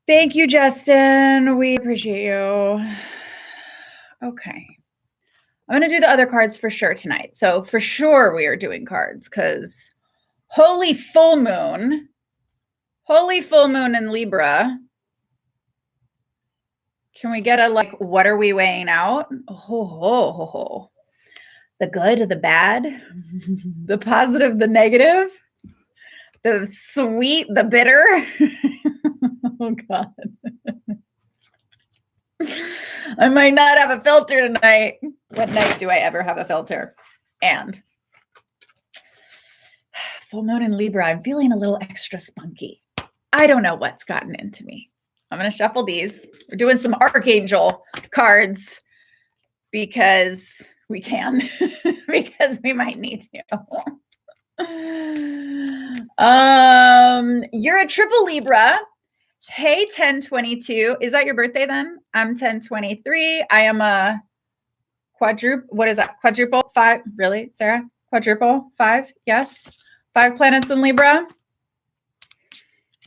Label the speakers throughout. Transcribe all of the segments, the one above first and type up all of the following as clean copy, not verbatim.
Speaker 1: Thank you, Justin. We appreciate you. Okay. I'm going to do the other cards for sure tonight. So for sure we are doing cards because holy full moon in Libra. Can we get a, like, what are we weighing out? Oh. The good, the bad, the positive, the negative, the sweet, the bitter. Oh, God. I might not have a filter tonight. What night do I ever have a filter? And full moon in Libra, I'm feeling a little extra spunky. I don't know what's gotten into me. I'm going to shuffle these. We're doing some Archangel cards because we can, because we might need to. You're a triple Libra. Hey, 1022. Is that your birthday then? I'm 1023. I am a quadruple. What is that? Quadruple? 5? Really, Sarah? Quadruple? 5? Yes. 5 planets in Libra.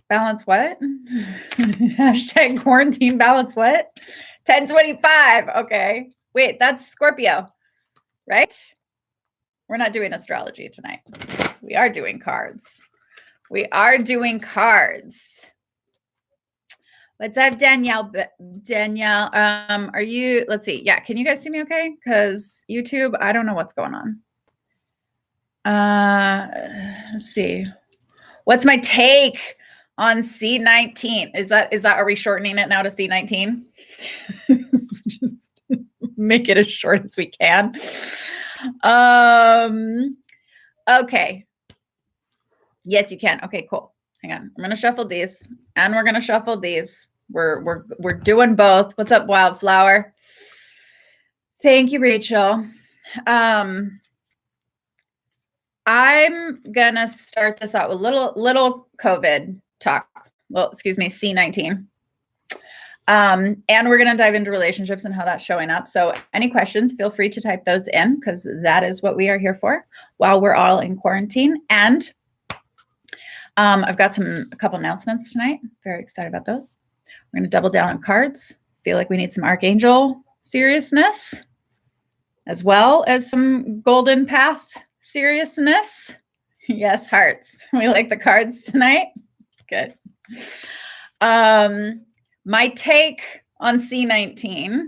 Speaker 1: Balance what? Hashtag quarantine balance what? 1025. Okay. Wait, that's Scorpio, right? We're not doing astrology tonight. We are doing cards. What's up, Danielle? Danielle, are you, let's see. Yeah, can you guys see me okay? Because YouTube, I don't know what's going on. Let's see. What's my take on C19? Is that, are we shortening it now to C19? Just make it as short as we can. Okay. Yes, you can. Okay, cool. Hang on. I'm going to shuffle these and we're going to shuffle these. We're doing both. What's up, Wildflower? Thank you, Rachel. I'm going to start this out with little COVID talk. Well, excuse me, C19. And we're going to dive into relationships and how that's showing up. So any questions, feel free to type those in because that is what we are here for while we're all in quarantine. And I've got a couple announcements tonight. Very excited about those. We're going to double down on cards. Feel like we need some Archangel seriousness as well as some Golden Path seriousness. Yes, hearts. We like the cards tonight. Good. My take on C19.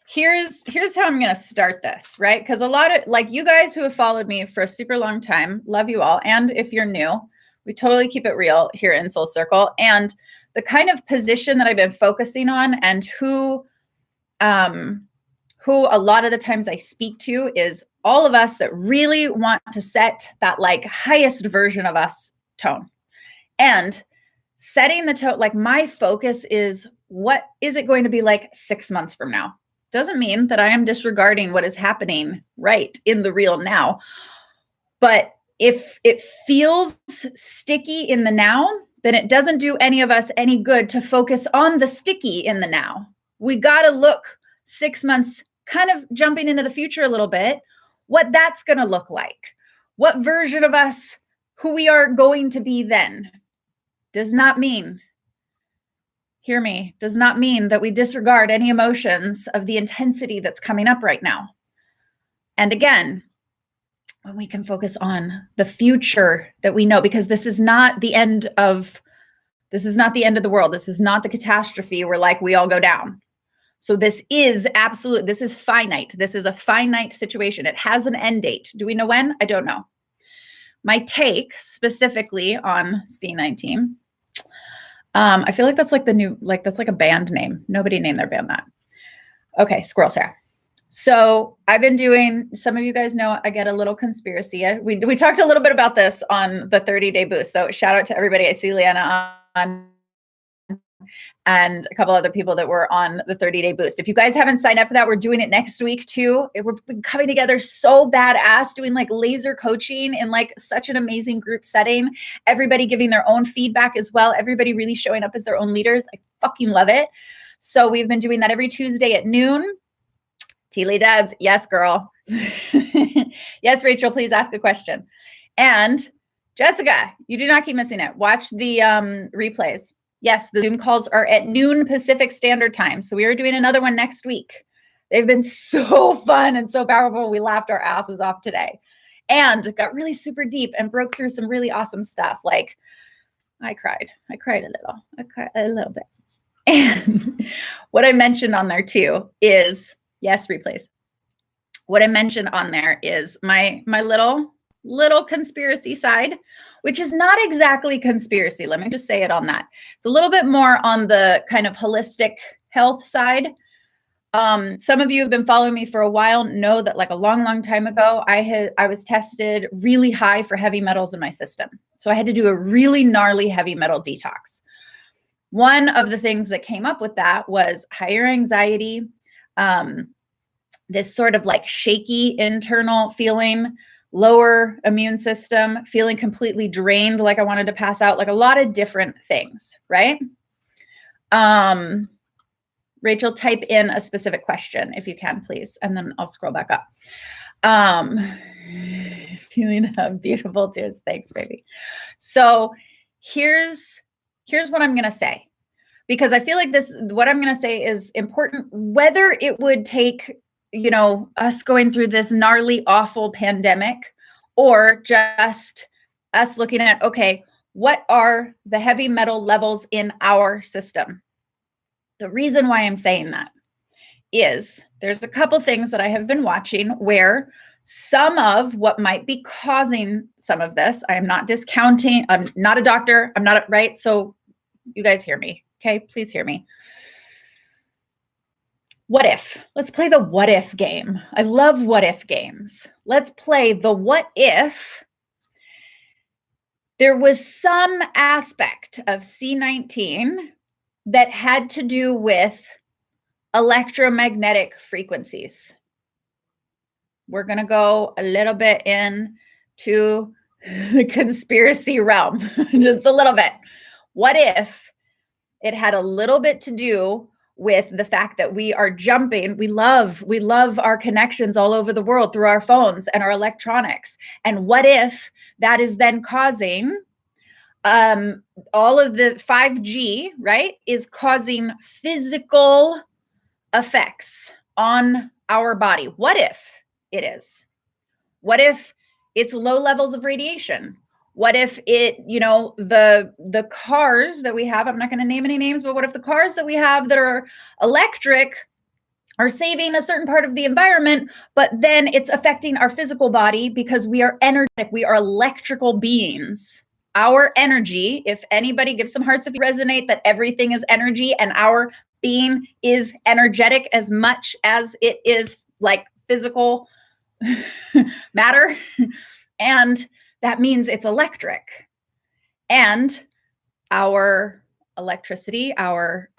Speaker 1: Here's how I'm going to start this, right? Because a lot of, like, you guys who have followed me for a super long time, love you all. And if you're new, we totally keep it real here in Soul Circle. And the kind of position that I've been focusing on and who a lot of the times I speak to is all of us that really want to set that, like, highest version of us tone. And setting the tone, like, my focus is, what is it going to be like 6 months from now? Doesn't mean that I am disregarding what is happening right in the real now. But if it feels sticky in the now, then it doesn't do any of us any good to focus on the sticky in the now. We got to look 6 months, kind of jumping into the future a little bit, what that's going to look like. What version of us, who we are going to be then, does not mean, hear me, does not mean that we disregard any emotions of the intensity that's coming up right now. And again, when we can focus on the future that we know, because this is not the end of the world. This is not the catastrophe where, like, we all go down. So this is finite. This is a finite situation. It has an end date. Do we know when? I don't know. My take specifically on C19, I feel like that's like that's like a band name. Nobody named their band that. Okay, Squirrel Sarah. So I've been doing, some of you guys know I get a little conspiracy. We talked a little bit about this on the 30-day boost. So shout out to everybody. I see Leanna on and a couple other people that were on the 30-day boost. If you guys haven't signed up for that, we're doing it next week too. We're coming together so badass, doing like laser coaching in like such an amazing group setting. Everybody giving their own feedback as well. Everybody really showing up as their own leaders. I fucking love it. So we've been doing that every Tuesday at noon. Teely Debs, yes, girl. Yes, Rachel, please ask a question. And Jessica, you do not keep missing it. Watch the replays. Yes, the Zoom calls are at noon Pacific Standard Time. So we are doing another one next week. They've been so fun and so powerful. We laughed our asses off today and got really super deep and broke through some really awesome stuff. Like I cried a little bit. And what I mentioned on there too is, yes, replays. What I mentioned on there is my little conspiracy side, which is not exactly conspiracy. Let me just say it on that. It's a little bit more on the kind of holistic health side. Some of you have been following me for a while, know that like a long time ago, I was tested really high for heavy metals in my system. So I had to do a really gnarly heavy metal detox. One of the things that came up with that was higher anxiety, this sort of like shaky internal feeling, lower immune system, feeling completely drained, like I wanted to pass out, like a lot of different things, right? Rachel, type in a specific question if you can, please, and then I'll scroll back up. Feeling beautiful tears. Thanks, baby. So here's what I'm going to say, because I feel like what I'm going to say is important, whether it would take, us going through this gnarly, awful pandemic, or just us looking at, okay, what are the heavy metal levels in our system? The reason why I'm saying that is there's a couple things that I have been watching where some of what might be causing some of this, I am not discounting, I'm not a doctor, I'm not, right? So you guys hear me, okay? Please hear me. What if? Let's play the what if game. I love what if games. Let's play the what if there was some aspect of C19 that had to do with electromagnetic frequencies. We're going to go a little bit into the conspiracy realm, just a little bit. What if it had a little bit to do with the fact that we are jumping? We love our connections all over the world through our phones and our electronics. And what if that is then causing all of the 5G, right, is causing physical effects on our body? What if it is? What if it's low levels of radiation? What if it, the cars that we have, I'm not going to name any names, but what if the cars that we have that are electric are saving a certain part of the environment, but then it's affecting our physical body because we are energetic, we are electrical beings. Our energy, if anybody gives some hearts if you resonate that everything is energy and our being is energetic as much as it is like physical matter. And that means it's electric. And our electricity, our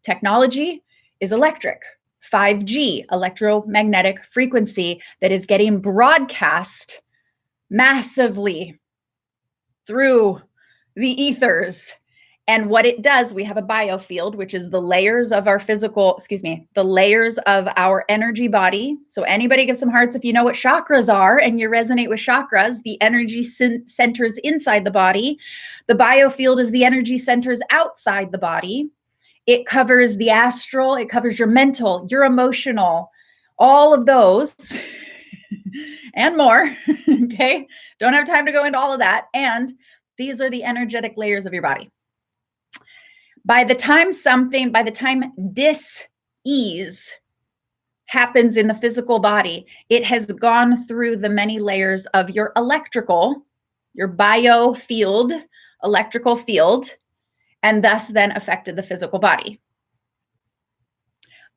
Speaker 1: technology is electric. 5G, electromagnetic frequency that is getting broadcast massively through the ethers. And what it does, we have a biofield, which is the layers of our the layers of our energy body. So anybody give some hearts if you know what chakras are and you resonate with chakras, the energy centers inside the body. The biofield is the energy centers outside the body. It covers the astral, it covers your mental, your emotional, all of those and more, okay? Don't have time to go into all of that. And these are the energetic layers of your body. By the time dis-ease happens in the physical body, it has gone through the many layers of your biofield, electrical field, and thus then affected the physical body.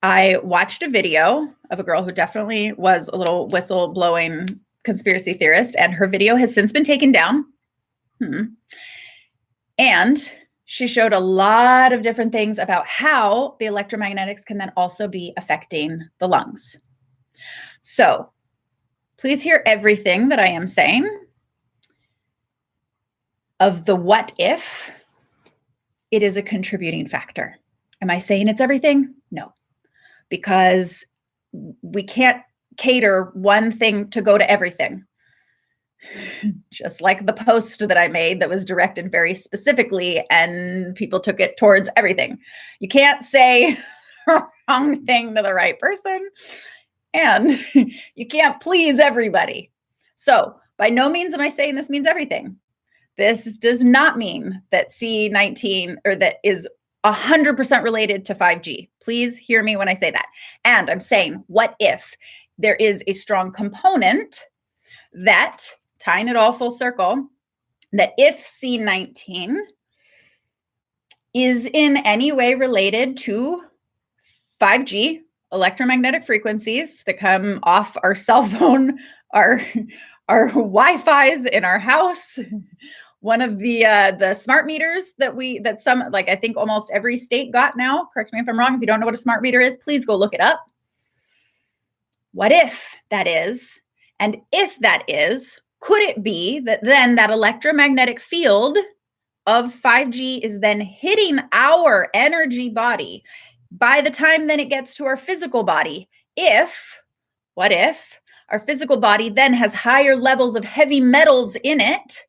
Speaker 1: I watched a video of a girl who definitely was a little whistle-blowing conspiracy theorist, and her video has since been taken down. And she showed a lot of different things about how the electromagnetics can then also be affecting the lungs. So please hear everything that I am saying of the what if. It is a contributing factor. Am I saying it's everything? No, because we can't cater one thing to go to everything. Just like the post that I made that was directed very specifically and people took it towards everything. You can't say the wrong thing to the right person, and you can't please everybody. So by no means am I saying this means everything. This does not mean that C19 or that is 100% related to 5G. Please hear me when I say that. And I'm saying, what if there is a strong component that, tying it all full circle, that if C19 is in any way related to 5G, electromagnetic frequencies that come off our cell phone, our Wi-Fi's in our house, one of the smart meters that some, like I think almost every state got now. Correct me if I'm wrong. If you don't know what a smart meter is, please go look it up. What if that is? And if that is, could it be that then that electromagnetic field of 5G is then hitting our energy body by the time then it gets to our physical body? What if our physical body then has higher levels of heavy metals in it,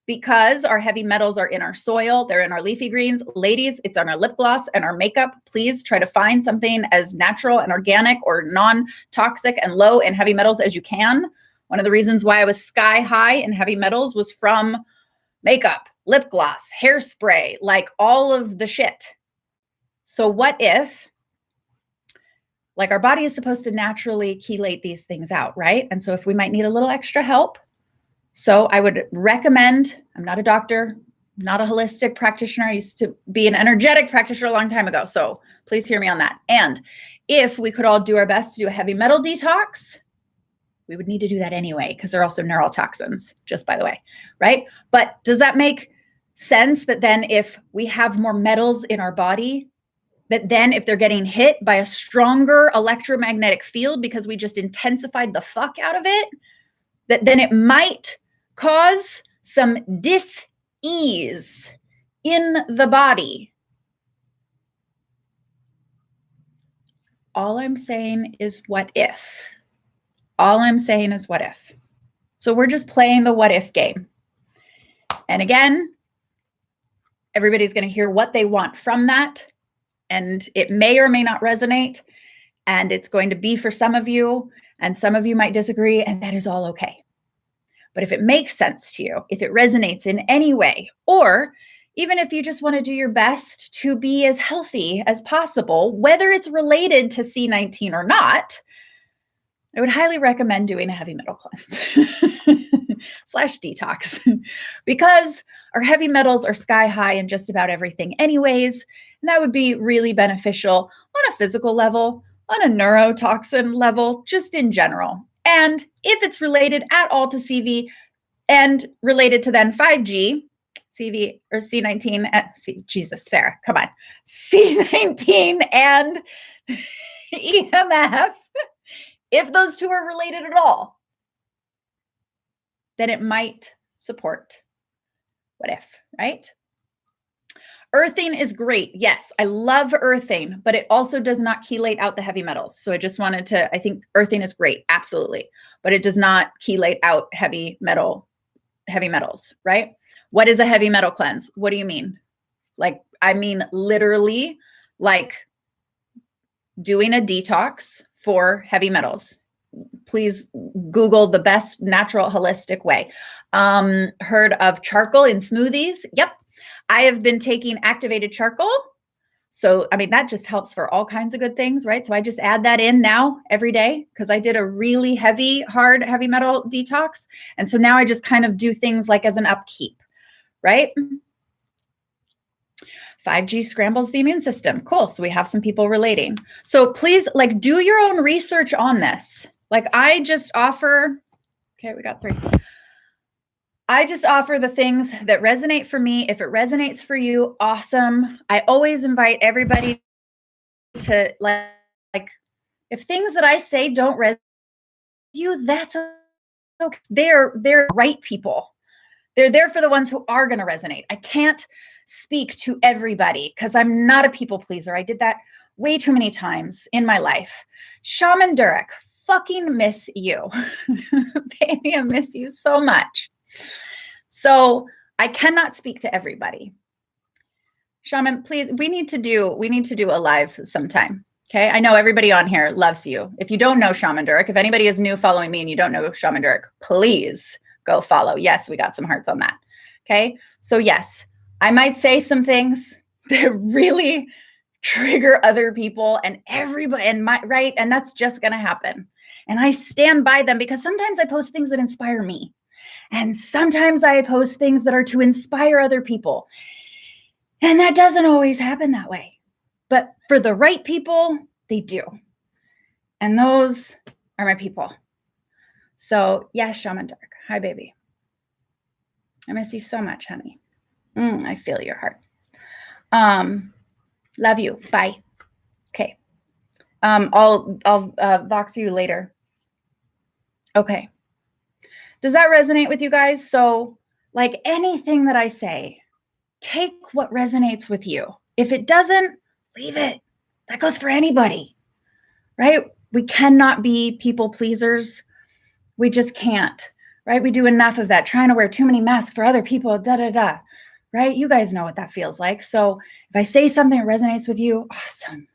Speaker 1: because our heavy metals are in our soil, they're in our leafy greens. Ladies, it's on our lip gloss and our makeup. Please try to find something as natural and organic or non-toxic and low in heavy metals as you can. One of the reasons why I was sky high in heavy metals was from makeup, lip gloss, hairspray, like all of the shit. So what if, like, our body is supposed to naturally chelate these things out, right? And so if we might need a little extra help, so I would recommend, I'm not a doctor, not a holistic practitioner. I used to be an energetic practitioner a long time ago. So please hear me on that. And if we could all do our best to do a heavy metal detox, we would need to do that anyway, because they're also neurotoxins, just by the way, right? But does that make sense that then if we have more metals in our body, that then if they're getting hit by a stronger electromagnetic field because we just intensified the fuck out of it, that then it might cause some dis-ease in the body? All I'm saying is what if. All I'm saying is what if. So we're just playing the what if game. And again, everybody's going to hear what they want from that. And it may or may not resonate. And it's going to be for some of you. And some of you might disagree. And that is all okay. But if it makes sense to you, if it resonates in any way, or even if you just want to do your best to be as healthy as possible, whether it's related to C19 or not, I would highly recommend doing a heavy metal cleanse / detox, because our heavy metals are sky high in just about everything anyways. And that would be really beneficial on a physical level, on a neurotoxin level, just in general. And if it's related at all to CV and related to then 5G, CV or C19, Jesus, Sarah, come on, C19 and EMF, if those two are related at all, then it might support what if, right? Earthing is great. Yes, I love earthing, but it also does not chelate out the heavy metals. So I just wanted to, I think earthing is great, absolutely, but it does not chelate out heavy metals, right? What is a heavy metal cleanse? What do you mean? Like, I mean, literally like doing a detox for heavy metals. Please Google the best natural holistic way. Heard of charcoal in smoothies? Yep. I have been taking activated charcoal. So, I mean, that just helps for all kinds of good things, right? So I just add that in now every day because I did a really heavy metal detox. And so now I just kind of do things like as an upkeep, right? 5G scrambles the immune system. Cool. So we have some people relating. So please, like, do your own research on this. Like, I just offer, okay, we got 3. I just offer the things that resonate for me. If it resonates for you, awesome. I always invite everybody to, like, if things that I say don't resonate with you, that's okay. They're right people. They're there for the ones who are going to resonate. I can't speak to everybody because I'm not a people pleaser. I did that way too many times in my life. Shaman Durek, fucking miss you. Baby, I miss you so much. So I cannot speak to everybody. Shaman, please, we need to do a live sometime. Okay. I know everybody on here loves you. If you don't know Shaman Durek, if anybody is new following me and you don't know Shaman Durek, please go follow. Yes, we got some hearts on that. Okay. So yes, I might say some things that really trigger other people and everybody right. And that's just going to happen. And I stand by them because sometimes I post things that inspire me. And sometimes I post things that are to inspire other people. And that doesn't always happen that way. But for the right people, they do. And those are my people. So yes, Shaman Durek. Hi, baby. I miss you so much, honey. I feel your heart. Love you. Bye. Okay. I'll Vox you later. Okay. Does that resonate with you guys? So like anything that I say, take what resonates with you. If it doesn't, leave it. That goes for anybody, right? We cannot be people pleasers. We just can't, right? We do enough of that, trying to wear too many masks for other people, right? You guys know what that feels like. So if I say something that resonates with you, awesome.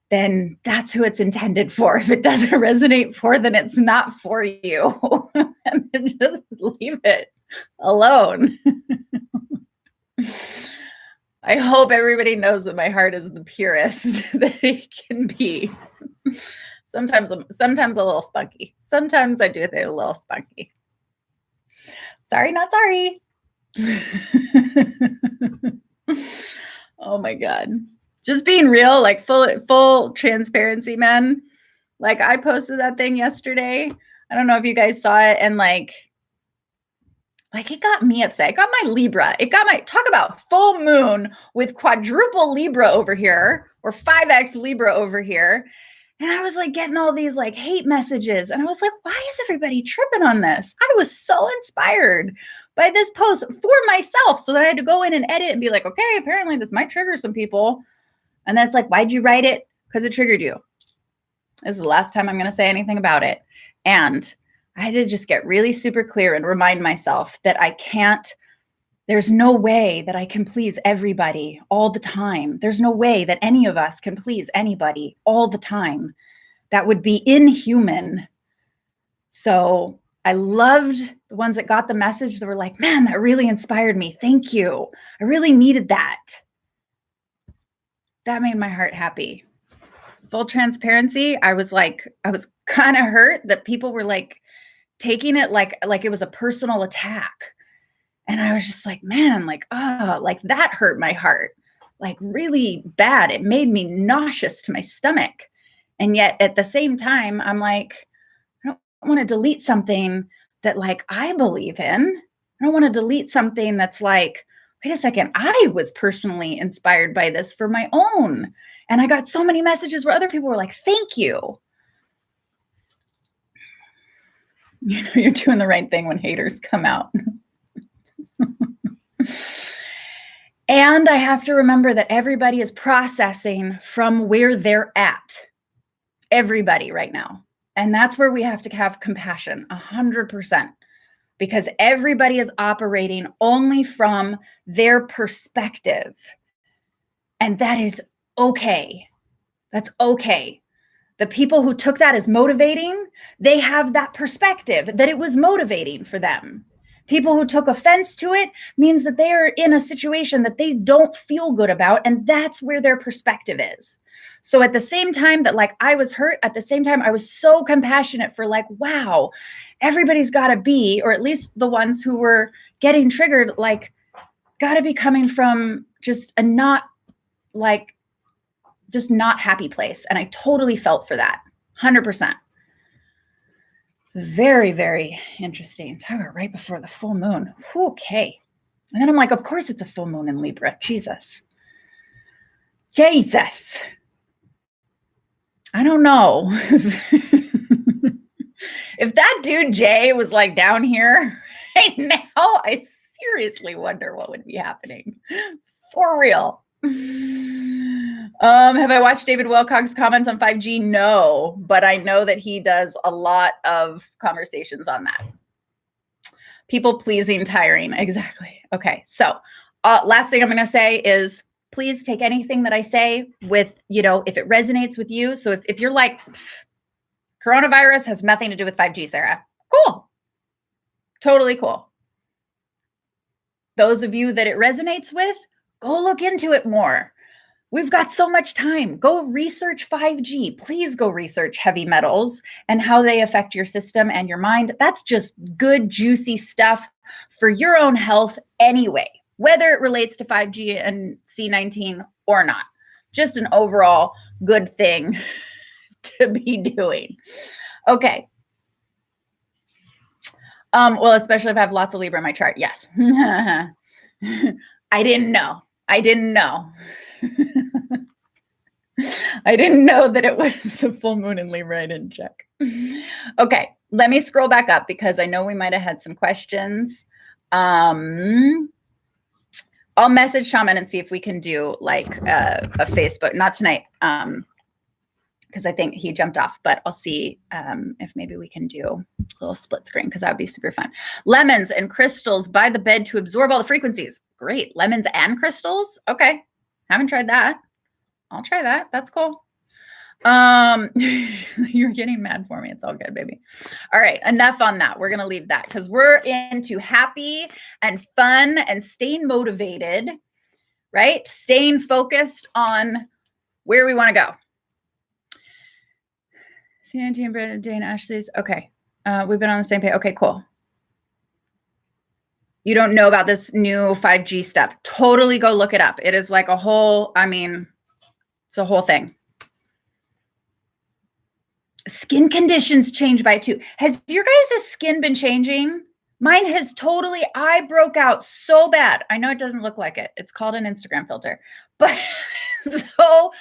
Speaker 1: Then that's who it's intended for. If it doesn't resonate for, then it's not for you. And then just leave it alone. I hope everybody knows that my heart is the purest that it can be. Sometimes a little spunky. Sometimes I do think a little spunky. Sorry, not sorry. Oh my God. Just being real, like full transparency, man. Like I posted that thing yesterday. I don't know if you guys saw it, and like it got me upset. It got my Libra. Talk about full moon with quadruple Libra over here, or 5x Libra over here. And I was like getting all these like hate messages. And I was like, why is everybody tripping on this? I was so inspired by this post for myself. So that I had to go in and edit and be like, okay, apparently this might trigger some people. And that's like, why'd you write it? Because it triggered you. This is the last time I'm going to say anything about it. And I had to just get really super clear and remind myself that there's no way that I can please everybody all the time. There's no way that any of us can please anybody all the time. That would be inhuman. So I loved the ones that got the message that were like, man, that really inspired me. Thank you. I really needed that. That made my heart happy. Full transparency, I was kind of hurt that people were like taking it like it was a personal attack. And I was just like, man, like that hurt my heart, like really bad. It made me nauseous to my stomach. And yet at the same time, I'm like, I don't want to delete something that like I believe in. I don't want to delete something that's like, wait a second, I was personally inspired by this for my own. And I got so many messages where other people were like, thank you. You know, you're doing the right thing when haters come out. And I have to remember that everybody is processing from where they're at. Everybody right now. And that's where we have to have compassion, 100%. Because everybody is operating only from their perspective. And that is okay. That's okay. The people who took that as motivating, they have that perspective that it was motivating for them. People who took offense to it means that they are in a situation that they don't feel good about, and that's where their perspective is. So at the same time that like I was hurt, at the same time I was so compassionate for like, wow, everybody's got to be, or at least the ones who were getting triggered, like got to be coming from just a not happy place. And I totally felt for that, 100%. Very, very interesting. Talk about right before the full moon. Okay. And then I'm like, of course it's a full moon in Libra. Jesus. I don't know. If that dude Jay was like down here right now, I seriously wonder what would be happening. For real. Have I watched David Wilcock's comments on 5G? No, but I know that he does a lot of conversations on that. People pleasing, tiring. Exactly. Okay. So last thing I'm going to say is please take anything that I say with, if it resonates with you. So if you're like, coronavirus has nothing to do with 5G, Sarah, cool. Totally cool. Those of you that it resonates with, go look into it more. We've got so much time. Go research 5G. Please go research heavy metals and how they affect your system and your mind. That's just good, juicy stuff for your own health anyway, whether it relates to 5G and C19 or not. Just an overall good thing to be doing. Okay. Well, especially if I have lots of Libra in my chart. Yes. I didn't know. I didn't know that it was a full moon in Libra. I didn't check. Okay, let me scroll back up because I know we might have had some questions. I'll message Shaman and see if we can do like a Facebook, not tonight, because I think he jumped off, but I'll see if maybe we can do a little split screen because that would be super fun. Lemons and crystals by the bed to absorb all the frequencies. Great. Lemons and crystals. Okay. Haven't tried that. I'll try that. That's cool. You're getting mad for me. It's all good, baby. All right. Enough on that. We're going to leave that because we're into happy and fun and staying motivated, right? Staying focused on where we want to go. CNT and Brandon, Dane, Ashley's. Okay. We've been on the same page. Okay, cool. You don't know about this new 5G stuff. Totally go look it up. It is like a whole, it's a whole thing. Skin conditions change by two. Has your guys' skin been changing? Mine has totally, I broke out so bad. I know it doesn't look like it. It's called an Instagram filter. But so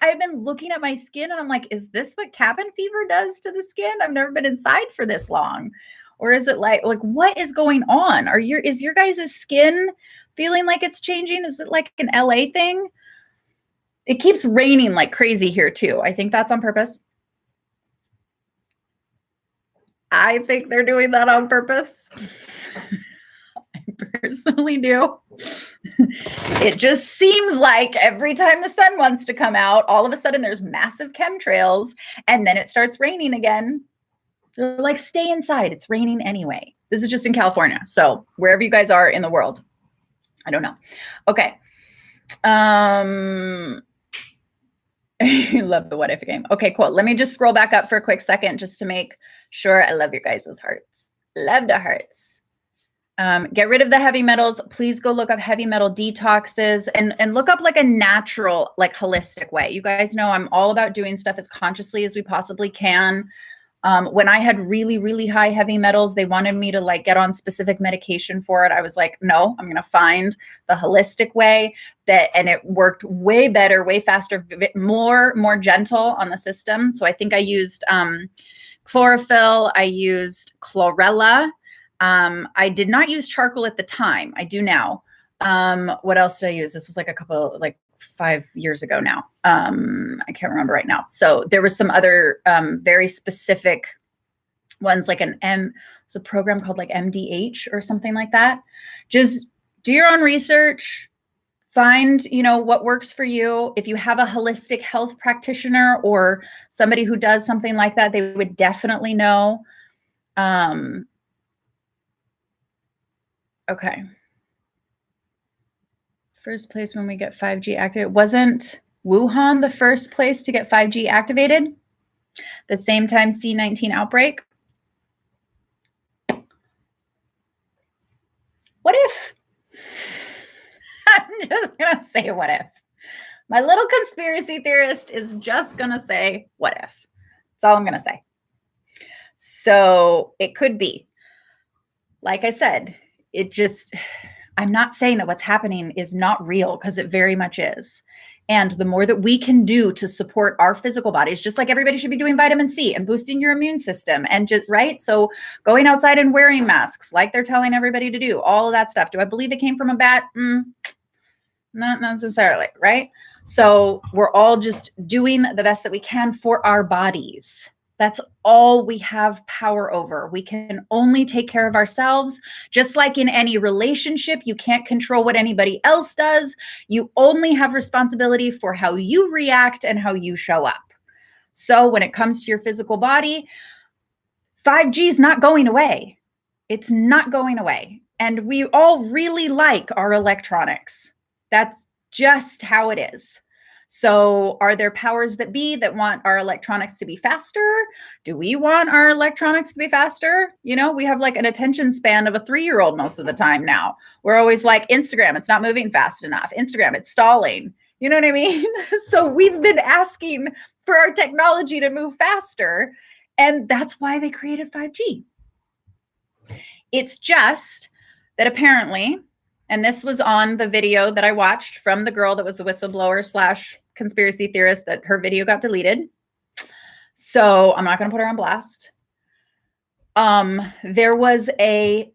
Speaker 1: I've been looking at my skin and I'm like, is this what cabin fever does to the skin? I've never been inside for this long. Or is it like what is going on? Is your guys' skin feeling like it's changing? Is it like an LA thing? It keeps raining like crazy here too. I think that's on purpose. I think they're doing that on purpose. I personally do. It just seems like every time the sun wants to come out, all of a sudden there's massive chemtrails and then it starts raining again. They're like, stay inside. It's raining anyway. This is just in California. So wherever you guys are in the world, I don't know. Okay. You love the what if game. Okay, cool. Let me just scroll back up for a quick second just to make sure. I love your guys' hearts. Love the hearts. Get rid of the heavy metals. Please go look up heavy metal detoxes and look up like a natural, like holistic way. You guys know I'm all about doing stuff as consciously as we possibly can. When I had really, really high heavy metals, they wanted me to like get on specific medication for it. I was like, no, I'm going to find the holistic way and it worked way better, way faster, more gentle on the system. So I think I used chlorophyll. I used chlorella. I did not use charcoal at the time. I do now. What else did I use? This was like 5 years ago now. I can't remember right now. So there was some other very specific ones, like it's a program called like MDH or something like that. Just do your own research, find, what works for you. If you have a holistic health practitioner or somebody who does something like that, they would definitely know. Okay. First place when we get 5G activated. Wasn't Wuhan the first place to get 5G activated? The same time C19 outbreak? What if? I'm just going to say what if. My little conspiracy theorist is just going to say what if. That's all I'm going to say. So it could be. Like I said, I'm not saying that what's happening is not real, because it very much is. And the more that we can do to support our physical bodies, just like everybody should be doing vitamin C and boosting your immune system and just, right? So going outside and wearing masks like they're telling everybody to do, all of that stuff. Do I believe it came from a bat? Not necessarily, right? So we're all just doing the best that we can for our bodies. That's all we have power over. We can only take care of ourselves. Just like in any relationship, you can't control what anybody else does. You only have responsibility for how you react and how you show up. So when it comes to your physical body, 5G is not going away. It's not going away. And we all really like our electronics. That's just how it is. So are there powers that be that want our electronics to be faster? Do we want our electronics to be faster? You know, we have like an attention span of a 3-year-old most of the time now. We're always like, Instagram, it's not moving fast enough. Instagram, it's stalling. You know what I mean? So we've been asking for our technology to move faster. And that's why they created 5G. It's just that apparently, and this was on the video that I watched from the girl that was the whistleblower / conspiracy theorist, that her video got deleted. So I'm not going to put her on blast. There was a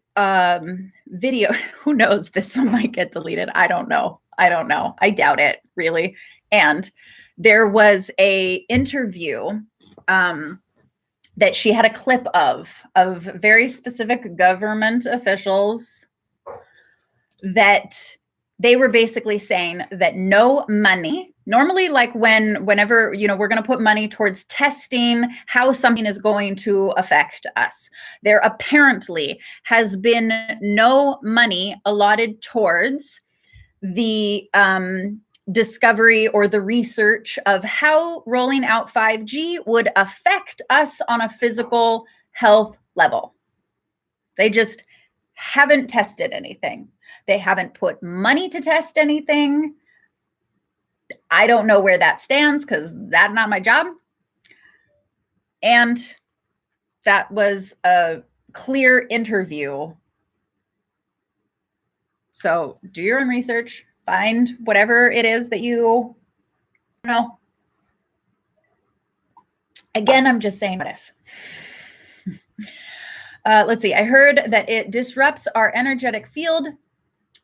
Speaker 1: video. Who knows? This one might get deleted. I don't know. I doubt it, really. And there was a interview that she had a clip of very specific government officials that they were basically saying that no money, normally like whenever, you know, we're going to put money towards testing how something is going to affect us. There apparently has been no money allotted towards the discovery or the research of how rolling out 5G would affect us on a physical health level. They just haven't tested anything. They haven't put money to test anything. I don't know where that stands because that's not my job. And that was a clear interview. So do your own research. Find whatever it is that you know. Again, I'm just saying, what if? Let's see. I heard that it disrupts our energetic field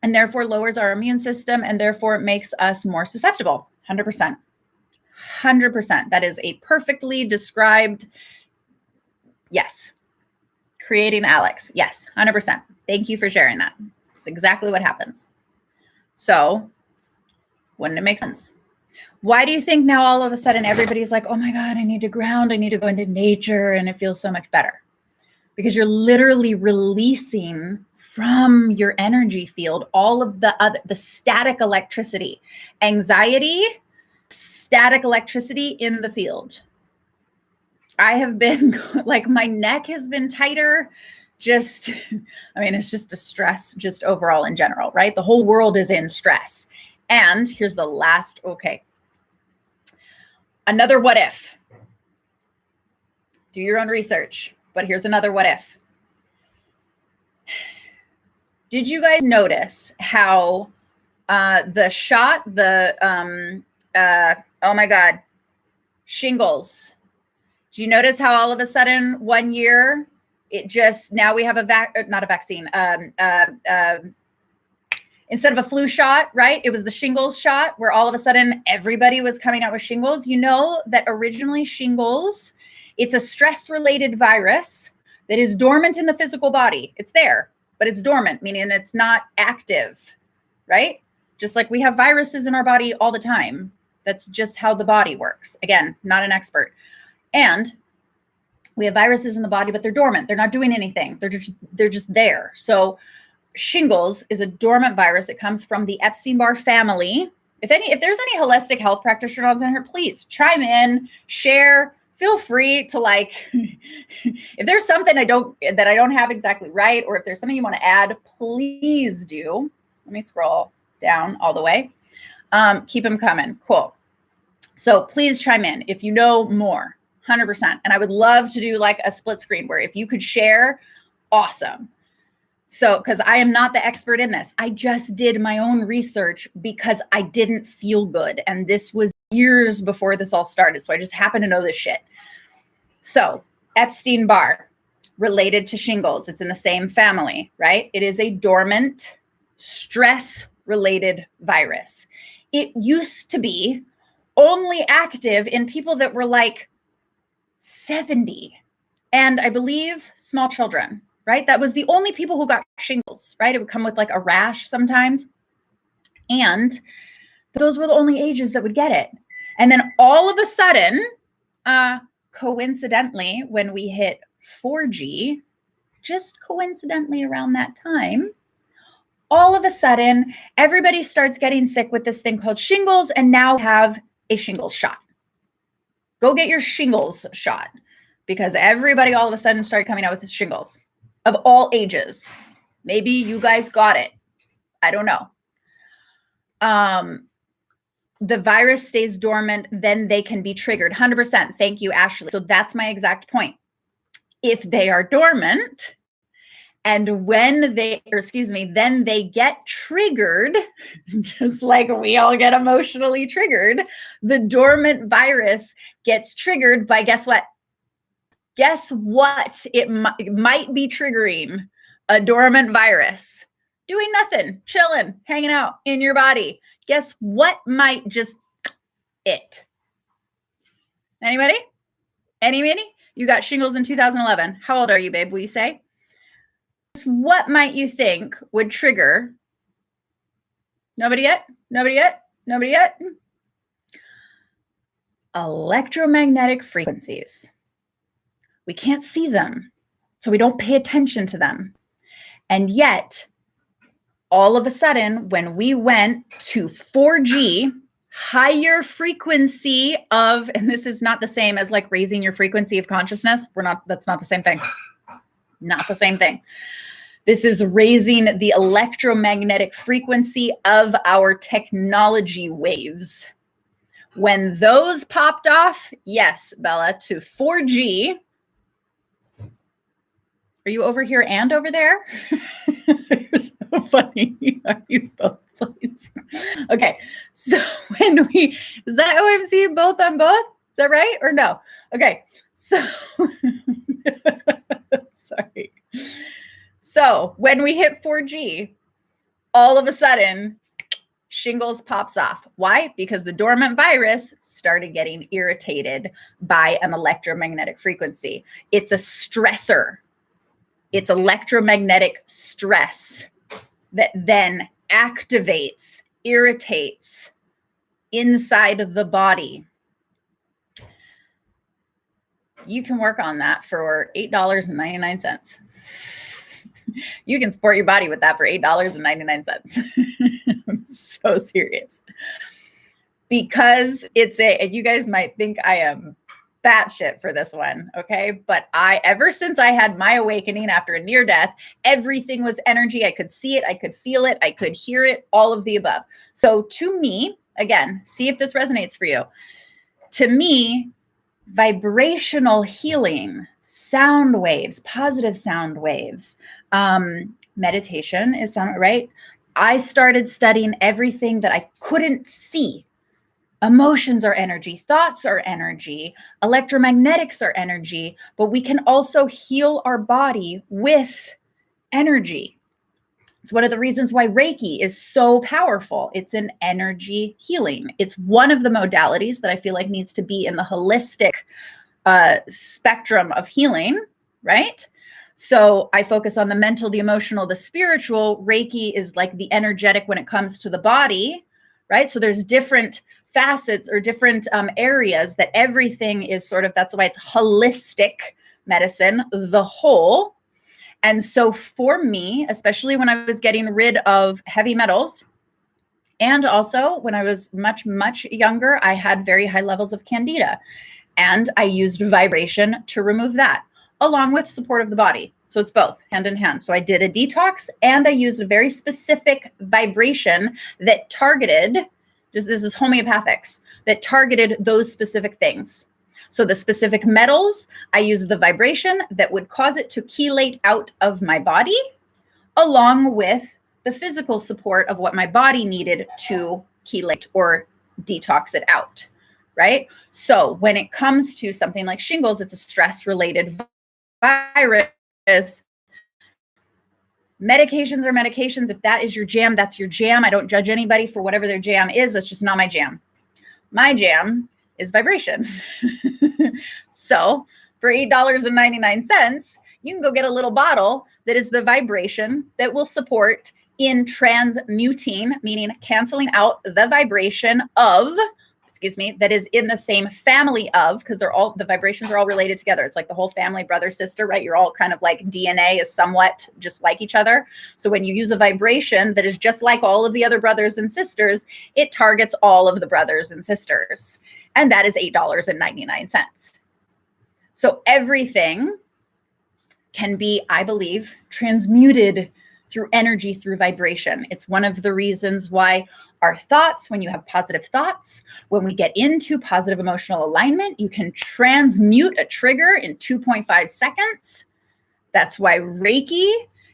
Speaker 1: and therefore lowers our immune system and therefore makes us more susceptible. 100%. 100%. That is a perfectly described, yes. Creating Alex. Yes, 100%. Thank you for sharing that. It's exactly what happens. So wouldn't it make sense? Why do you think now all of a sudden everybody's like, oh my God, I need to ground. I need to go into nature and it feels so much better? Because you're literally releasing from your energy field all of the static electricity, anxiety, static electricity in the field. I have been like, my neck has been tighter. Just, I mean, it's just a stress, just overall in general, right? The whole world is in stress. And here's the last, okay. Another what if. Do your own research, but here's another what if. Did you guys notice how the shot, oh my God, shingles. Do you notice how all of a sudden 1 year, it just, now we have not a vaccine, instead of a flu shot, right? It was the shingles shot where all of a sudden everybody was coming out with shingles. You know that originally shingles, it's a stress-related virus that is dormant in the physical body. It's there, but it's dormant, meaning it's not active, right? Just like we have viruses in our body all the time. That's just how the body works. Again, not an expert. And we have viruses in the body, but they're dormant. They're not doing anything. They're just there. So shingles is a dormant virus. It comes from the Epstein-Barr family. If there's any holistic health practitioners in here, please chime in, share. Feel free to like, if there's something that I don't have exactly right, or if there's something you want to add, please do. Let me scroll down all the way. Keep them coming. Cool. So please chime in if you know more, 100%. And I would love to do like a split screen where if you could share, awesome. So, because I am not the expert in this. I just did my own research because I didn't feel good. And this was years before this all started. So I just happen to know this shit. So Epstein-Barr related to shingles. It's in the same family, right? It is a dormant, stress related virus. It used to be only active in people that were like 70, and I believe small children, right? That was the only people who got shingles, right? It would come with like a rash sometimes. And those were the only ages that would get it. And then all of a sudden, coincidentally, when we hit 4G, just coincidentally around that time, all of a sudden, everybody starts getting sick with this thing called shingles, and now have a shingles shot. Go get your shingles shot, because everybody all of a sudden started coming out with shingles of all ages. Maybe you guys got it. I don't know. The virus stays dormant, then they can be triggered. 100%. Thank you, Ashley. So that's my exact point. If they are dormant, and when they, then they get triggered, just like we all get emotionally triggered, the dormant virus gets triggered by, guess what? Guess what? It might be triggering a dormant virus. Doing nothing, chilling, hanging out in your body. Guess what might just it? Anybody? Anybody? You got shingles in 2011. How old are you, babe? Will you say? What might you think would trigger? Nobody yet? Nobody yet? Nobody yet? Electromagnetic frequencies. We can't see them, so we don't pay attention to them. And yet, all of a sudden, when we went to 4G, higher frequency of, and this is not the same as like raising your frequency of consciousness. That's not the same thing. Not the same thing. This is raising the electromagnetic frequency of our technology waves. When those popped off, yes, Bella, to 4G. Are you over here and over there? You're so funny. Are you both, please? Okay, so when we, is that how I'm seeing both on both? Is that right or no? Okay, so, sorry. So when we hit 4G, all of a sudden, shingles pops off. Why? Because the dormant virus started getting irritated by an electromagnetic frequency. It's a stressor. It's electromagnetic stress that then activates, irritates inside of the body. You can work on that for $8.99. You can sport your body with that for $8.99. I'm so serious. Because it's and you guys might think I am batshit for this one, okay? But ever since I had my awakening after a near death, everything was energy. I could see it, I could feel it, I could hear it, all of the above. So to me, again, see if this resonates for you. To me, vibrational healing, sound waves, positive sound waves, meditation is sound, right? I started studying everything that I couldn't see. Emotions are energy, thoughts are energy, electromagnetics are energy, but we can also heal our body with energy. It's one of the reasons why Reiki is so powerful. It's an energy healing. It's one of the modalities that I feel like needs to be in the holistic spectrum of healing, right? So I focus on the mental, the emotional, the spiritual. Reiki is like the energetic when it comes to the body, right? So there's different facets or different areas that everything is sort of, that's why it's holistic medicine, the whole. And so for me, especially when I was getting rid of heavy metals, and also when I was much, much younger, I had very high levels of candida, and I used vibration to remove that, along with support of the body. So it's both hand in hand. So I did a detox, and I used a very specific vibration that targeted, this is homeopathics, that targeted those specific things. So the specific metals, I used the vibration that would cause it to chelate out of my body, along with the physical support of what my body needed to chelate or detox it out, right? So when it comes to something like shingles, it's a stress-related virus. Medications are medications. If that is your jam, that's your jam. I don't judge anybody for whatever their jam is. That's just not my jam. My jam is vibration. So for $8.99, you can go get a little bottle that is the vibration that will support in transmuting, meaning canceling out the vibration of, that is in the same family of, because the vibrations are all related together. It's like the whole family, brother, sister, right? You're all kind of like DNA is somewhat just like each other. So when you use a vibration that is just like all of the other brothers and sisters, it targets all of the brothers and sisters. And that is $8.99. So everything can be, I believe, transmuted through energy, through vibration. It's one of the reasons why our thoughts, when you have positive thoughts, when we get into positive emotional alignment, you can transmute a trigger in 2.5 seconds. That's why Reiki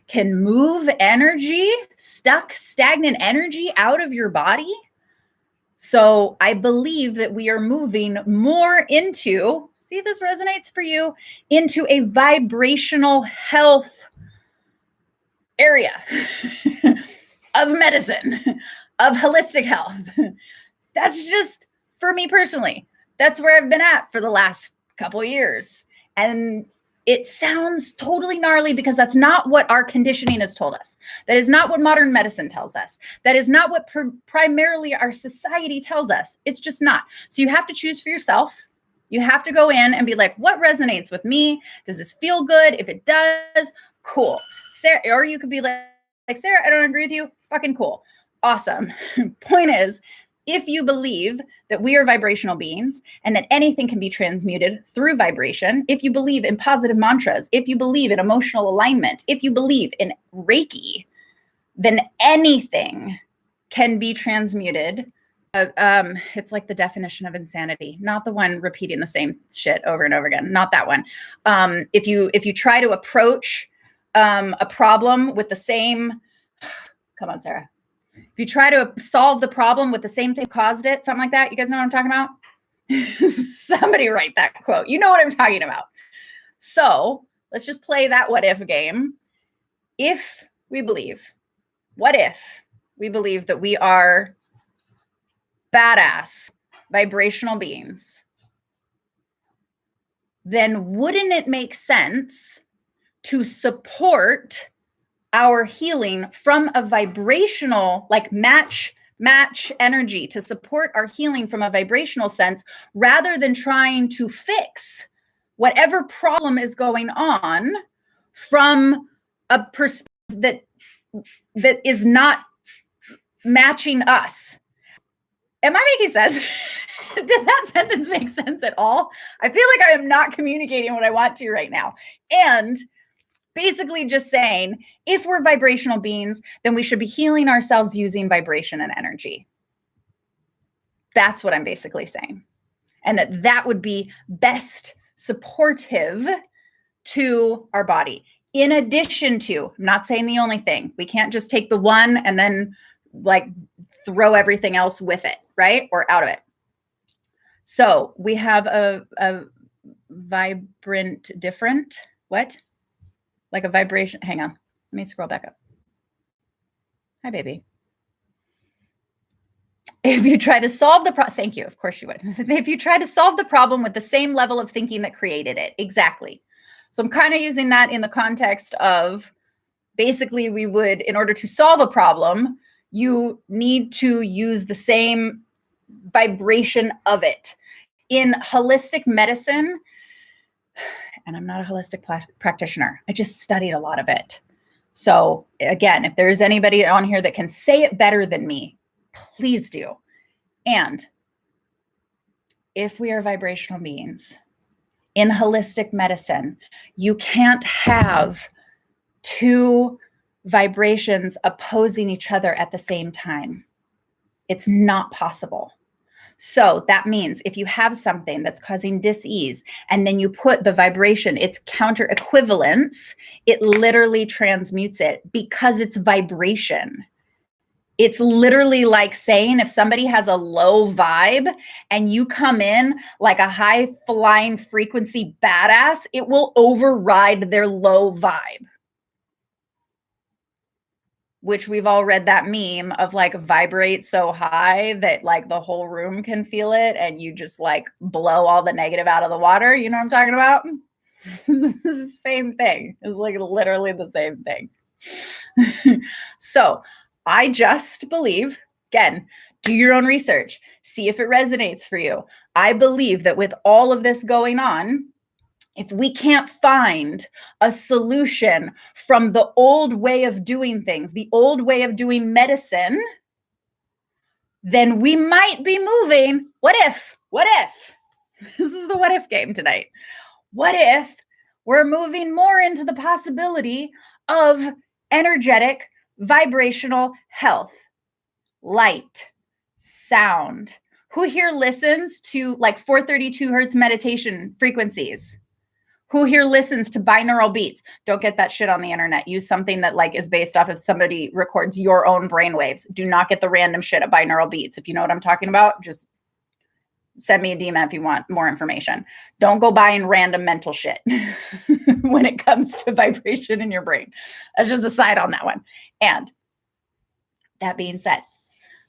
Speaker 1: can move energy, stuck, stagnant energy out of your body. So I believe that we are moving more into, see if this resonates for you, into a vibrational health area of medicine, of holistic health. That's just for me personally. That's where I've been at for the last couple of years. And it sounds totally gnarly because that's not what our conditioning has told us. That is not what modern medicine tells us. That is not what primarily our society tells us. It's just not. So you have to choose for yourself. You have to go in and be like, what resonates with me? Does this feel good? If it does, cool. Sarah, or you could be like, Sarah, I don't agree with you. Fucking cool. Awesome. Point is, if you believe that we are vibrational beings and that anything can be transmuted through vibration, if you believe in positive mantras, if you believe in emotional alignment, if you believe in Reiki, then anything can be transmuted. It's like the definition of insanity, not the one repeating the same shit over and over again, not that one. If you try to approach a problem with the same, come on, Sarah. If you try to solve the problem with the same thing caused it, something like that, you guys know what I'm talking about? Somebody write that quote. You know what I'm talking about. So let's just play that what if game. What if we believe that we are badass vibrational beings, then wouldn't it make sense to support our healing from a vibrational, like match energy, to support our healing from a vibrational sense, rather than trying to fix whatever problem is going on from a perspective that is not matching us? Am I making sense? Did that sentence make sense at all? I feel like I am not communicating what I want to right now. And basically just saying, if we're vibrational beings, then we should be healing ourselves using vibration and energy. That's what I'm basically saying. And that would be best supportive to our body. In addition to, I'm not saying the only thing. We can't just take the one and then like throw everything else with it, right? Or out of it. So we have a vibrant, different, what? Like a vibration. Hang on. Let me scroll back up. Hi, baby. If you try to solve the problem, thank you. Of course you would. If you try to solve the problem with the same level of thinking that created it. Exactly. So I'm kind of using that in the context of basically we would, in order to solve a problem, you need to use the same vibration of it. In holistic medicine, and I'm not a holistic practitioner, I just studied a lot of it. So again, if there's anybody on here that can say it better than me, please do. And if we are vibrational beings in holistic medicine, you can't have two vibrations opposing each other at the same time. It's not possible. So that means if you have something that's causing dis-ease and then you put the vibration, its counter equivalence, it literally transmutes it because it's vibration. It's literally like saying if somebody has a low vibe and you come in like a high flying frequency badass, it will override their low vibe. which we've all read that meme of like vibrate so high that like the whole room can feel it and you just like blow all the negative out of the water. You know what I'm talking about? This is the same thing. It's like literally the same thing. So I just believe, again, do your own research, see if it resonates for you. I believe that with all of this going on, if we can't find a solution from the old way of doing things, the old way of doing medicine, then we might be moving. What if? This is the what if game tonight. What if we're moving more into the possibility of energetic, vibrational health, light, sound? Who here listens to like 432 hertz meditation frequencies? Who here listens to binaural beats? Don't get that shit on the internet. Use something that like is based off of somebody records your own brainwaves. Do not get the random shit at binaural beats. If you know what I'm talking about, just send me a DM if you want more information. Don't go buying random mental shit when it comes to vibration in your brain. That's just a side on that one. And that being said,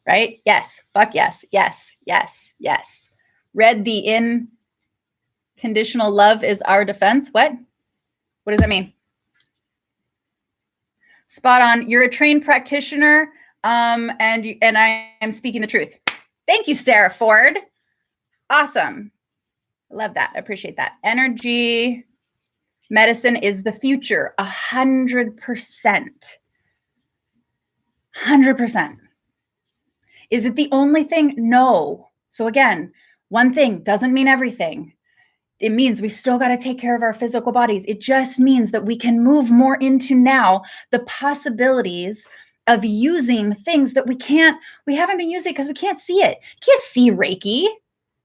Speaker 1: right? Yes, fuck yes, yes, yes, yes. Read the Conditional love is our defense. What does that mean? Spot on. You're a trained practitioner, and I am speaking the truth. Thank you, Sarah Ford. Awesome. Love that. I appreciate that. Energy medicine is the future. 100%. 100%. Is it the only thing? No. So again, one thing doesn't mean everything. It means we still got to take care of our physical bodies. It just means that we can move more into now the possibilities of using things that we haven't been using because we can't see it. You can't see Reiki.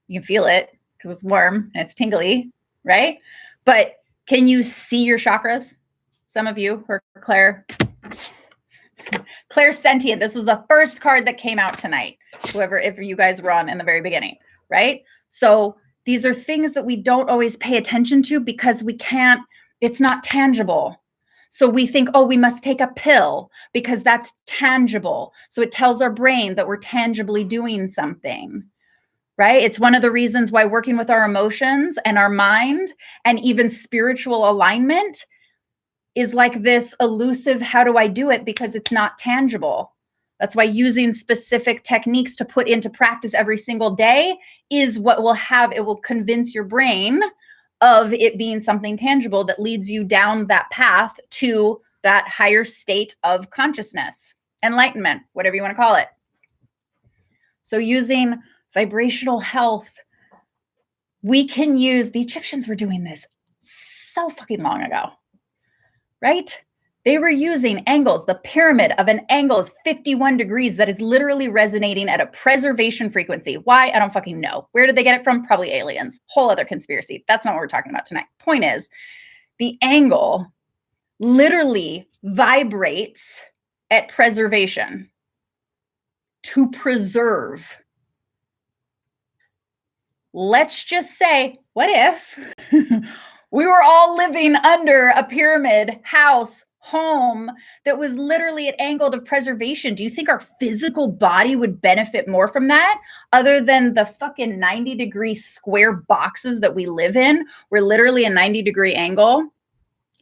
Speaker 1: You can feel it because it's warm and it's tingly, right? But can you see your chakras? Some of you, or Claire Sentient. This was the first card that came out tonight. If you guys were on in the very beginning, right? So these are things that we don't always pay attention to because it's not tangible. So we think, oh, we must take a pill because that's tangible. So it tells our brain that we're tangibly doing something, right? It's one of the reasons why working with our emotions and our mind and even spiritual alignment is like this elusive, how do I do it? Because it's not tangible. That's why using specific techniques to put into practice every single day is what it will convince your brain of it being something tangible that leads you down that path to that higher state of consciousness, enlightenment, whatever you want to call it. So using vibrational health, we can use, the Egyptians were doing this so fucking long ago, right? They were using angles. The pyramid of an angle is 51 degrees. That is literally resonating at a preservation frequency. Why? I don't fucking know. Where did they get it from? Probably aliens. Whole other conspiracy. That's not what we're talking about tonight. Point is, the angle literally vibrates at preservation, to preserve. Let's just say, what if we were all living under a pyramid house, home that was literally at angle of preservation? Do you think our physical body would benefit more from that other than the fucking 90-degree square boxes that we live in, where literally a 90-degree angle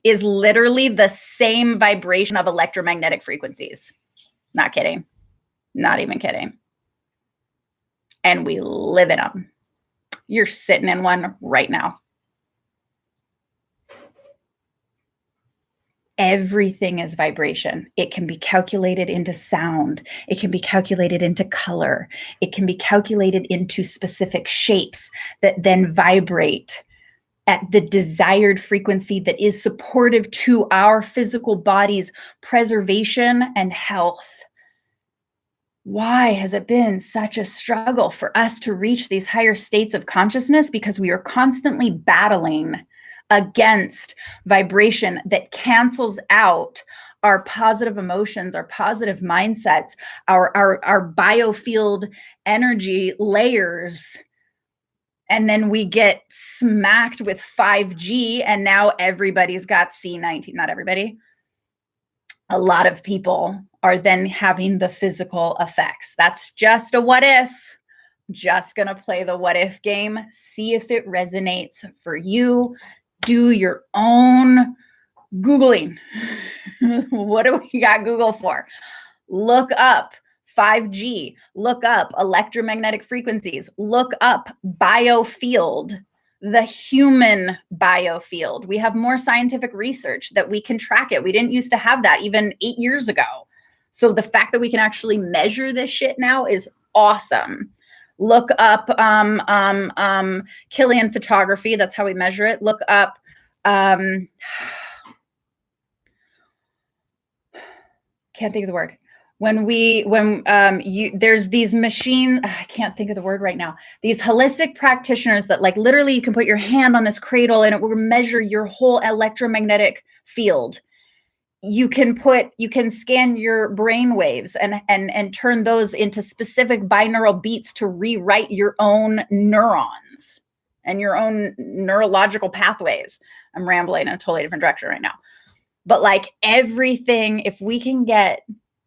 Speaker 1: is literally the same vibration of electromagnetic frequencies? Not kidding. Not even kidding. And we live in them. You're sitting in one right now. Everything is vibration. It can be calculated into sound. It can be calculated into color. It can be calculated into specific shapes that then vibrate at the desired frequency that is supportive to our physical body's preservation and health. Why has it been such a struggle for us to reach these higher states of consciousness? Because we are constantly battling against vibration that cancels out our positive emotions, our positive mindsets, our biofield energy layers. And then we get smacked with 5G, and now everybody's got C19. Not everybody. A lot of people are then having the physical effects. That's just a what if. Just gonna play the what if game. See if it resonates for you. Do your own Googling. What do we got Google for? Look up 5G. Look up electromagnetic frequencies. Look up biofield, the human biofield. We have more scientific research that we can track it. We didn't used to have that even 8 years ago. So the fact that we can actually measure this shit now is awesome. Look up Killian photography. That's how we measure it. Look up can't think of the word. There's these machines, I can't think of the word right now. These holistic practitioners that like literally you can put your hand on this cradle and it will measure your whole electromagnetic field. You can scan your brain waves and turn those into specific binaural beats to rewrite your own neurons and your own neurological pathways. I'm rambling in a totally different direction right now. But like everything, if we can get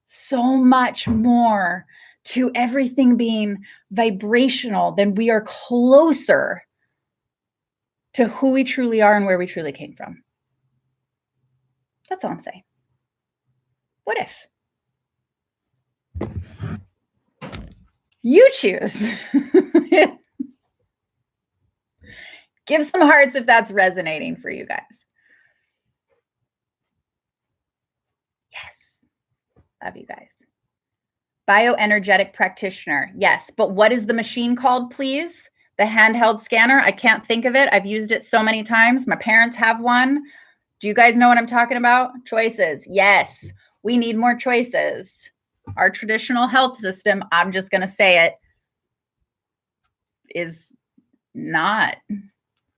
Speaker 1: so much more to everything being vibrational, then we are closer to who we truly are and where we truly came from. That's all I'm saying. What if? You choose. Give some hearts if that's resonating for you guys. Yes. Love you guys. Bioenergetic practitioner. Yes. But what is the machine called, please? The handheld scanner. I can't think of it. I've used it so many times. My parents have one. Do you guys know what I'm talking about? Choices. Yes. We need more choices. Our traditional health system, I'm just going to say it, is not.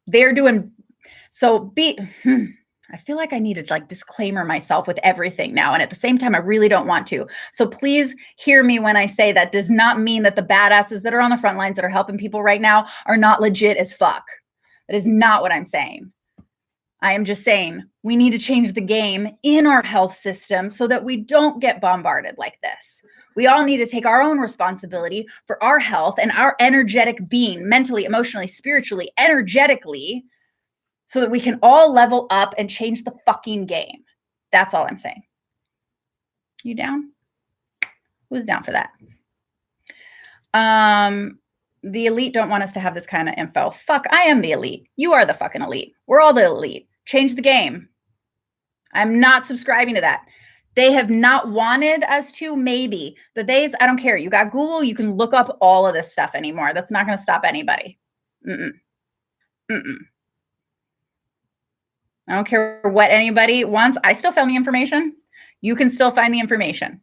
Speaker 1: They're doing so. I feel like I need to like disclaimer myself with everything now. And at the same time, I really don't want to. So please hear me when I say that does not mean that the badasses that are on the front lines that are helping people right now are not legit as fuck. That is not what I'm saying. I am just saying we need to change the game in our health system so that we don't get bombarded like this. We all need to take our own responsibility for our health and our energetic being, mentally, emotionally, spiritually, energetically, so that we can all level up and change the fucking game. That's all I'm saying. You down? Who's down for that? The elite don't want us to have this kind of info. Fuck, I am the elite. You are the fucking elite. We're all the elite. Change the game. I'm not subscribing to that. They have not wanted us to, maybe. The days, I don't care. You got Google, you can look up all of this stuff anymore. That's not going to stop anybody. I don't care what anybody wants. I still found the information. You can still find the information.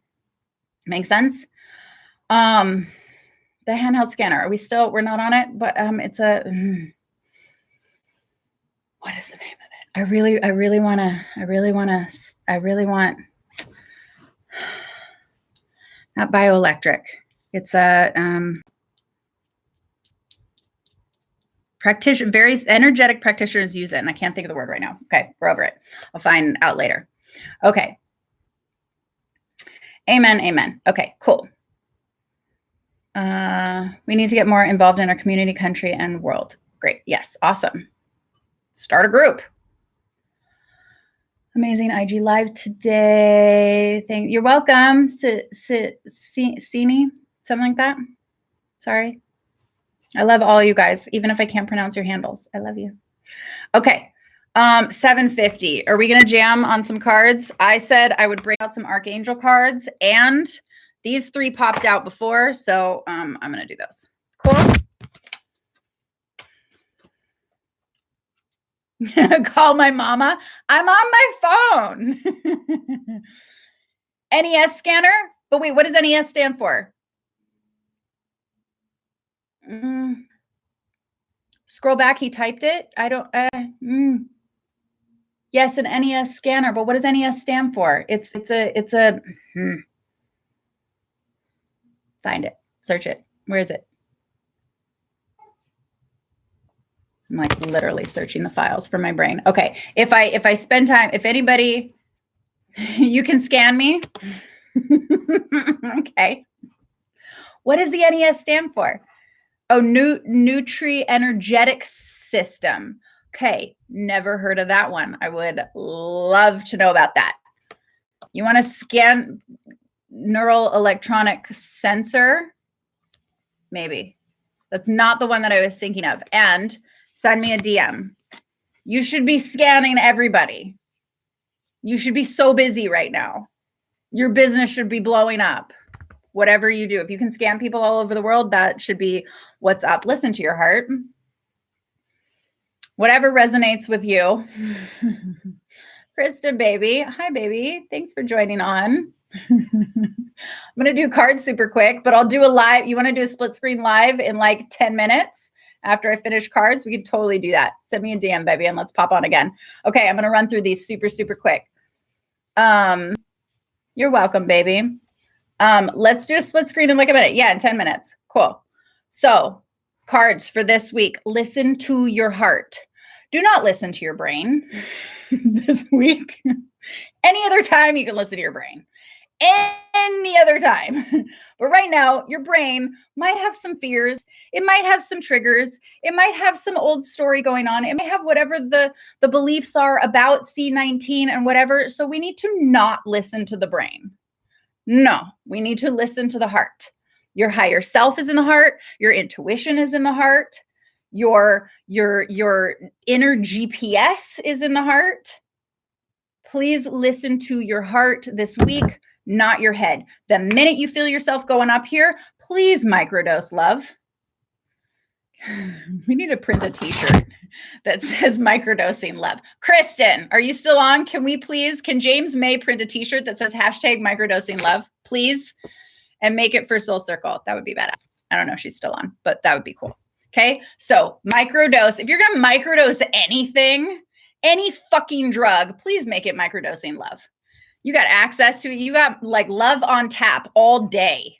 Speaker 1: Make sense? The handheld scanner. We're not on it, but it's a, what is the name of it? I really want, not bioelectric. It's a practitioner, very energetic practitioners use it, and I can't think of the word right now. Okay, we're over it. I'll find out later. Okay. Amen, amen. Okay, cool. We need to get more involved in our community, country, and world. Great. Yes, awesome. Start a group. Amazing IG live today. You're welcome. Sini, something like that. Sorry. I love all you guys, even if I can't pronounce your handles. I love you. Okay. 750. Are we going to jam on some cards? I said I would bring out some Archangel cards, and these three popped out before, so I'm going to do those. Cool. Call my mama. I'm on my phone. NES scanner? But wait, what does NES stand for? Scroll back. He typed it. I don't. Yes, an NES scanner. But what does NES stand for? It's a. Find it. Search it. Where is it? I'm like literally searching the files for my brain. Okay. If I spend time, if anybody, you can scan me. Okay. What does the NES stand for? Oh, Nutri Energetic System. Okay, never heard of that one. I would love to know about that. You want to scan neural electronic sensor? Maybe. That's not the one that I was thinking of. And send me a DM. You should be scanning everybody. You should be so busy right now. Your business should be blowing up. Whatever you do, if you can scan people all over the world, that should be what's up. Listen to your heart. Whatever resonates with you. Krista, baby. Hi, baby. Thanks for joining on. I'm going to do cards super quick, but I'll do a live. You want to do a split screen live in like 10 minutes after I finish cards? We could totally do that. Send me a DM, baby, and let's pop on again. Okay, I'm going to run through these super, super quick. You're welcome, baby. Let's do a split screen in like a minute. Yeah, in 10 minutes. Cool. So cards for this week. Listen to your heart. Do not listen to your brain this week. Any other time you can listen to your brain. Any other time. But right now, your brain might have some fears. It might have some triggers. It might have some old story going on. It may have whatever the beliefs are about C19 and whatever. So we need to not listen to the brain. No, we need to listen to the heart. Your higher self is in the heart. Your intuition is in the heart. Your inner GPS is in the heart. Please listen to your heart this week, not your head. The minute you feel yourself going up here, please microdose, love. We need to print a t-shirt that says microdosing love. Kristen, are you still on? Can James May print a t-shirt that says #microdosing love, please? And make it for Soul Circle. That would be badass. I don't know if she's still on, but that would be cool. Okay. So microdose, if you're going to microdose anything, any fucking drug, please make it microdosing love. You got access to it. You got like love on tap all day.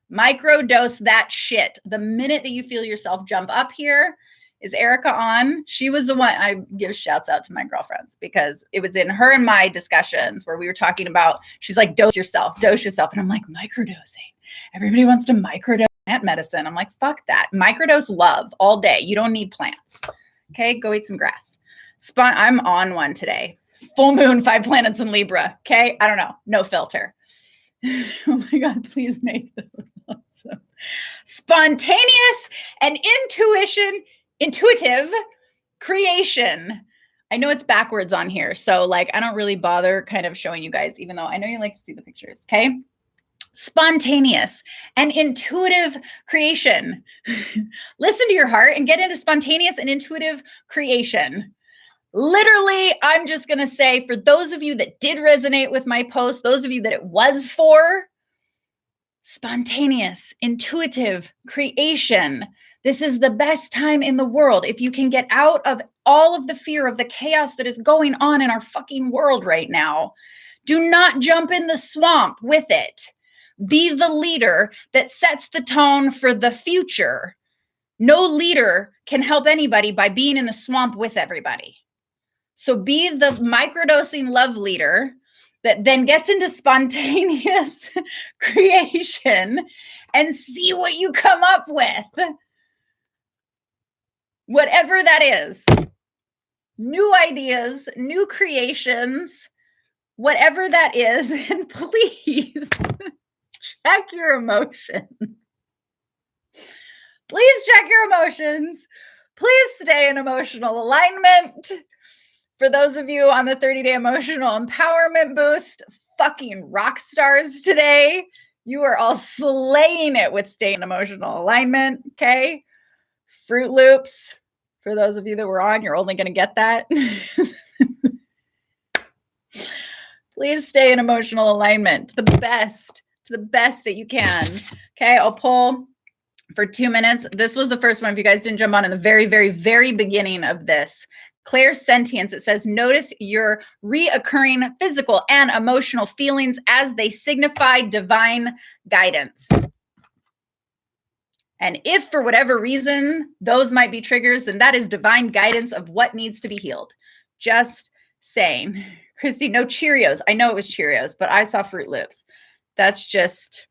Speaker 1: Microdose that shit. The minute that you feel yourself jump up here, is Erica on? She was the one. I give shouts out to my girlfriends because it was in her and my discussions where we were talking about, she's like, dose yourself. And I'm like, microdosing. Everybody wants to microdose plant medicine. I'm like, fuck that. Microdose love all day. You don't need plants. Okay, go eat some grass. I'm on one today. Full moon, 5 planets in Libra. Okay, I don't know. No filter. Oh my God, please make them awesome. Spontaneous and intuitive creation. I know it's backwards on here, so like I don't really bother kind of showing you guys, even though I know you like to see the pictures. Okay. Spontaneous and intuitive creation. Listen to your heart and get into spontaneous and intuitive creation. Literally, I'm just going to say, for those of you that did resonate with my post, those of you that it was for, spontaneous, intuitive creation. This is the best time in the world. If you can get out of all of the fear of the chaos that is going on in our fucking world right now, do not jump in the swamp with it. Be the leader that sets the tone for the future. No leader can help anybody by being in the swamp with everybody. So be the microdosing love leader that then gets into spontaneous creation and see what you come up with. Whatever that is. New ideas, new creations, whatever that is. And please check your emotions. Please check your emotions. Please stay in emotional alignment. For those of you on the 30-day emotional empowerment boost, fucking rock stars today. You are all slaying it with staying in emotional alignment, okay? Fruit Loops. For those of you that were on, you're only going to get that. Please stay in emotional alignment to the best that you can. Okay, I'll pull for 2 minutes. This was the first one. If you guys didn't jump on in the very, very, very beginning of this, Clairsentience, it says, notice your reoccurring physical and emotional feelings as they signify divine guidance. And if for whatever reason those might be triggers, then that is divine guidance of what needs to be healed. Just saying. Christy, no Cheerios. I know it was Cheerios, but I saw Fruit Loops. That's just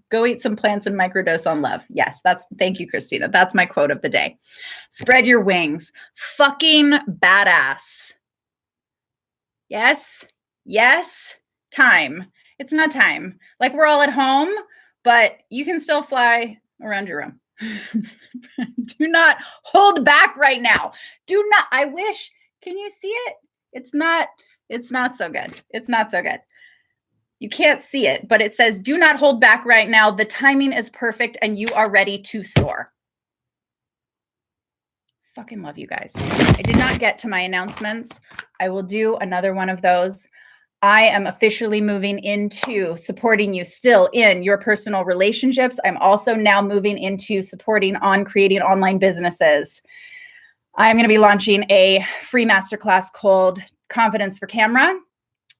Speaker 1: go eat some plants and microdose on love. Yes, thank you, Christina. That's my quote of the day. Spread your wings. Fucking badass. Yes. Yes. Time. It's not time. Like we're all at home, but you can still fly around your room. Do not hold back right now. Do not. I wish. Can you see it? It's not so good. It's not so good. You can't see it, but it says, do not hold back right now. The timing is perfect and you are ready to soar. Fucking love you guys. I did not get to my announcements. I will do another one of those. I am officially moving into supporting you still in your personal relationships. I'm also now moving into supporting on creating online businesses. I'm going to be launching a free masterclass called Confidence for Camera.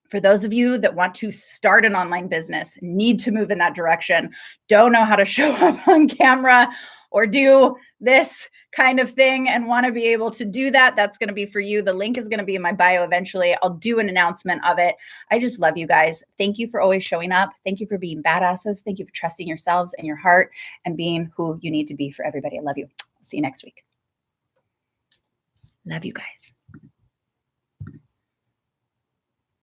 Speaker 1: For those of you that want to start an online business, need to move in that direction, don't know how to show up on camera or do this kind of thing and want to be able to do that, that's going to be for you. The link is going to be in my bio eventually. I'll do an announcement of it. I just love you guys. Thank you for always showing up. Thank you for being badasses. Thank you for trusting yourselves and your heart and being who you need to be for everybody. I love you. See you next week. Love you guys.